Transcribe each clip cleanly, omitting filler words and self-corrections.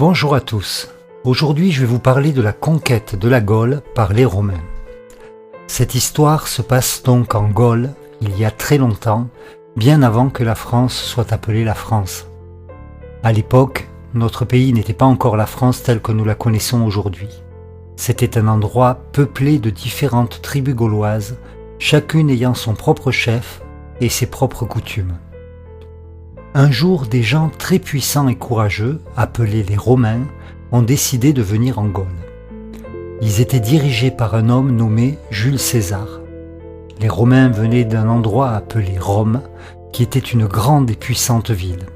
Bonjour à tous. Aujourd'hui, je vais vous parler de la conquête de la Gaule par les Romains. Cette histoire se passe donc en Gaule, il y a très longtemps, bien avant que la France soit appelée la France. À l'époque, notre pays n'était pas encore la France telle que nous la connaissons aujourd'hui. C'était un endroit peuplé de différentes tribus gauloises, chacune ayant son propre chef et ses propres coutumes. Un jour, des gens très puissants et courageux, appelés les Romains, ont décidé de venir en Gaule. Ils étaient dirigés par un homme nommé Jules César. Les Romains venaient d'un endroit appelé Rome, qui était une grande et puissante ville.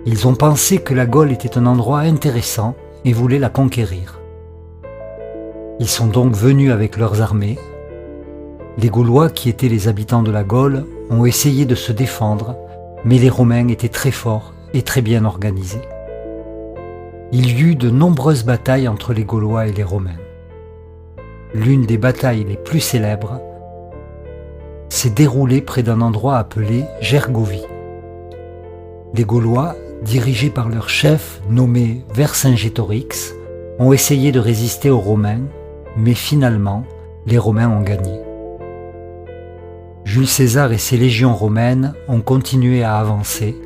Ils ont pensé que la Gaule était un endroit intéressant et voulaient la conquérir. Ils sont donc venus avec leurs armées. Les Gaulois, qui étaient les habitants de la Gaule, ont essayé de se défendre, mais les Romains étaient très forts et très bien organisés. Il y eut de nombreuses batailles entre les Gaulois et les Romains. L'une des batailles les plus célèbres s'est déroulée près d'un endroit appelé Gergovie. Les Gaulois, dirigés par leur chef nommé Vercingétorix, ont essayé de résister aux Romains, mais finalement, les Romains ont gagné. Jules César et ses légions romaines ont continué à avancer,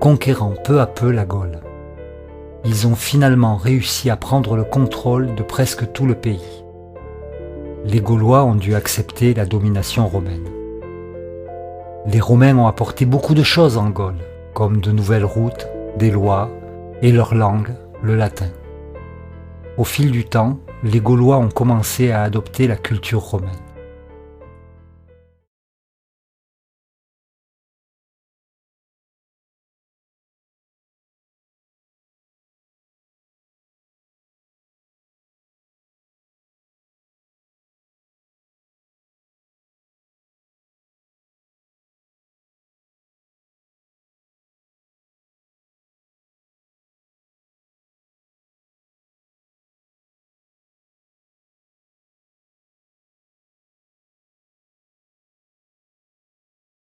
conquérant peu à peu la Gaule. Ils ont finalement réussi à prendre le contrôle de presque tout le pays. Les Gaulois ont dû accepter la domination romaine. Les Romains ont apporté beaucoup de choses en Gaule, comme de nouvelles routes, des lois et leur langue, le latin. Au fil du temps, les Gaulois ont commencé à adopter la culture romaine.